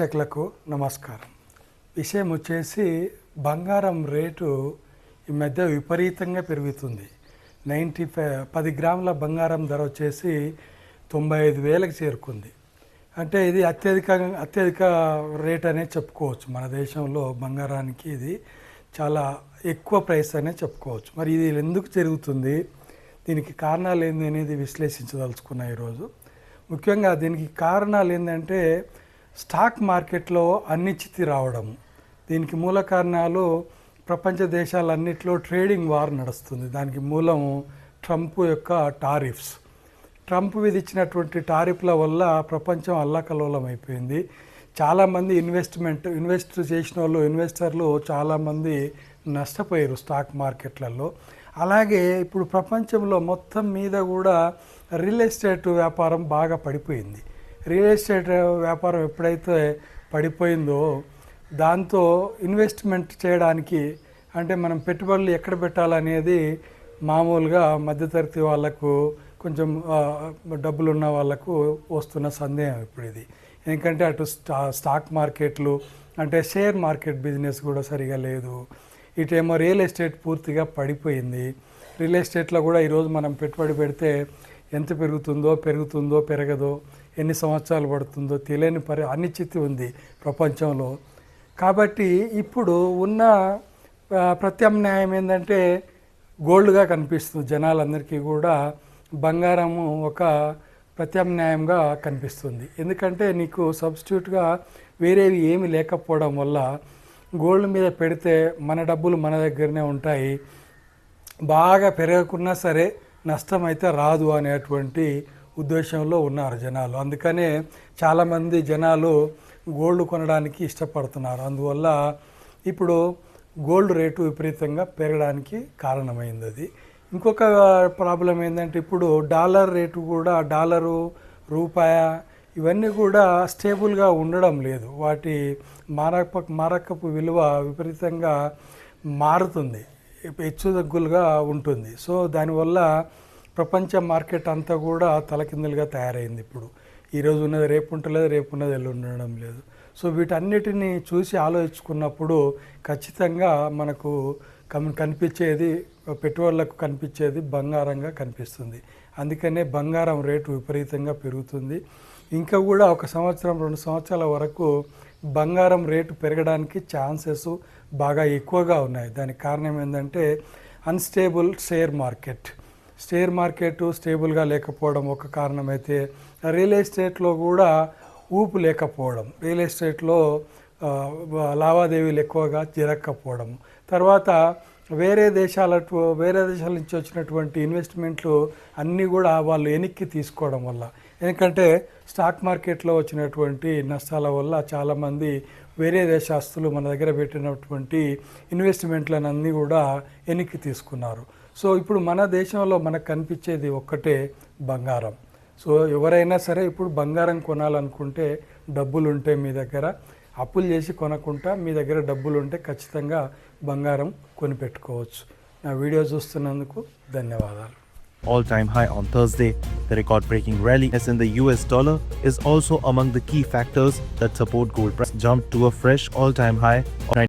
ప్రేక్షకులకు నమస్కారం. విషయం వచ్చేసి బంగారం రేటు ఈ మధ్య విపరీతంగా పెరుగుతుంది. 10 గ్రాముల బంగారం ధర వచ్చేసి 95,000కి చేరుకుంది. అంటే ఇది అత్యధిక రేట్ అనే చెప్పుకోవచ్చు. మన దేశంలో బంగారానికి ఇది చాలా ఎక్కువ ప్రైస్ అనే చెప్పుకోవచ్చు. మరి ఇది ఎందుకు జరుగుతుంది, దీనికి కారణాలు ఏంది అనేది విశ్లేషించదలుచుకున్నా ఈరోజు. ముఖ్యంగా దీనికి కారణాలు ఏంటంటే స్టాక్ మార్కెట్లో అనిశ్చితి రావడం. దీనికి మూల కారణాలు ప్రపంచ దేశాలన్నింటిలో ట్రేడింగ్ వార్ నడుస్తుంది. దానికి మూలం ట్రంప్ యొక్క టారిఫ్స్. ట్రంప్ విధించినటువంటి టారిఫ్ల వల్ల ప్రపంచం అల్లకల్లోలం అయిపోయింది. చాలామంది ఇన్వెస్ట్ చేసిన ఇన్వెస్టర్లు చాలామంది నష్టపోయారు స్టాక్ మార్కెట్లలో. అలాగే ఇప్పుడు ప్రపంచంలో మొత్తం మీద కూడా రియల్ ఎస్టేట్ వ్యాపారం బాగా పడిపోయింది. రియల్ ఎస్టేట్ వ్యాపారం ఎప్పుడైతే పడిపోయిందో దాంతో ఇన్వెస్ట్మెంట్ చేయడానికి, అంటే మనం పెట్టుబడులు ఎక్కడ పెట్టాలనేది మామూలుగా మధ్యతరగతి వాళ్ళకు, కొంచెం డబ్బులు ఉన్న వాళ్ళకు వస్తున్న సందేహం ఇప్పుడు ఇది. ఎందుకంటే అటు స్టాక్ మార్కెట్లు అంటే షేర్ మార్కెట్ బిజినెస్ కూడా సరిగా లేదు. ఇటేమో రియల్ ఎస్టేట్ పూర్తిగా పడిపోయింది. రియల్ ఎస్టేట్లో కూడా ఈరోజు మనం పెట్టుబడి పెడితే ఎంత పెరుగుతుందో పెరగదో, ఎన్ని సంవత్సరాలు పడుతుందో తెలియని అనిశ్చితి ఉంది ప్రపంచంలో. కాబట్టి ఇప్పుడు ఉన్న ప్రత్యామ్నాయం ఏంటంటే గోల్డ్గా కనిపిస్తుంది. జనాలందరికీ కూడా బంగారము ఒక ప్రత్యామ్నాయంగా కనిపిస్తుంది. ఎందుకంటే నీకు సబ్స్టిట్యూట్గా వేరేవి ఏమి లేకపోవడం వల్ల గోల్డ్ మీద పెడితే మన డబ్బులు మన దగ్గరనే ఉంటాయి, బాగా పెరగకున్నా సరే నష్టం అయితే రాదు అనేటువంటి ఉద్దేశంలో ఉన్నారు జనాలు. అందుకనే చాలామంది జనాలు గోల్డ్ కొనడానికి ఇష్టపడుతున్నారు. అందువల్ల ఇప్పుడు గోల్డ్ రేటు విపరీతంగా పెరగడానికి కారణమైంది అది. ఇంకొక ప్రాబ్లం ఏంటంటే ఇప్పుడు డాలర్ రేటు కూడా, డాలరు, రూపాయ ఇవన్నీ కూడా స్టేబుల్గా ఉండడం లేదు. వాటి మారకపు విలువ విపరీతంగా మారుతుంది, హెచ్చుతగ్గులుగా ఉంటుంది. సో దానివల్ల ప్రపంచ మార్కెట్ అంతా కూడా తలకిందులుగా తయారైంది. ఇప్పుడు ఈరోజు ఉన్నది రేపు ఉండలేదు, రేపు ఉన్నది ఎల్లుండి ఉండడం లేదు. సో వీటన్నిటిని చూసి ఆలోచించుకున్నప్పుడు ఖచ్చితంగా మనకు కనిపించేది, పెట్టుబడులకు కనిపించేది బంగారంగా కనిపిస్తుంది. అందుకనే బంగారం రేటు విపరీతంగా పెరుగుతుంది. ఇంకా కూడా 1 సంవత్సరం 2 సంవత్సరాల వరకు బంగారం రేటు పెరగడానికి ఛాన్సెస్ బాగా ఎక్కువగా ఉన్నాయి. దానికి కారణం ఏంటంటే అన్స్టేబుల్ షేర్ మార్కెట్ స్టేబుల్గా లేకపోవడం ఒక కారణమైతే, రియల్ ఎస్టేట్లో కూడా ఊపు లేకపోవడం, రియల్ ఎస్టేట్లో లావాదేవీలు ఎక్కువగా జరగకపోవడం, తర్వాత వేరే దేశాల నుంచి వచ్చినటువంటి ఇన్వెస్ట్మెంట్లు అన్నీ కూడా వాళ్ళు వెనక్కి తీసుకోవడం వల్ల, ఎందుకంటే స్టాక్ మార్కెట్లో వచ్చినటువంటి నష్టాల వల్ల చాలామంది వేరే దేశస్తులు మన దగ్గర పెట్టినటువంటి ఇన్వెస్ట్మెంట్లను అన్నీ కూడా వెనక్కి తీసుకున్నారు. సో ఇప్పుడు మన దేశంలో మనకు కనిపించేది ఒక్కటే బంగారం. సో ఎవరైనా సరే ఇప్పుడు బంగారం కొనాలనుకుంటే డబ్బులు ఉంటే మీ దగ్గర, అప్పులు చేసి కొనకుండా మీ దగ్గర డబ్బులు ఉంటే ఖచ్చితంగా బంగారం కొనిపెట్టుకోవచ్చు. నా వీడియో చూస్తున్నందుకు ధన్యవాదాలు. All-time high on Thursday. The record-breaking rally in the US dollar is also among the key factors that support gold price jumped to a fresh all-time high of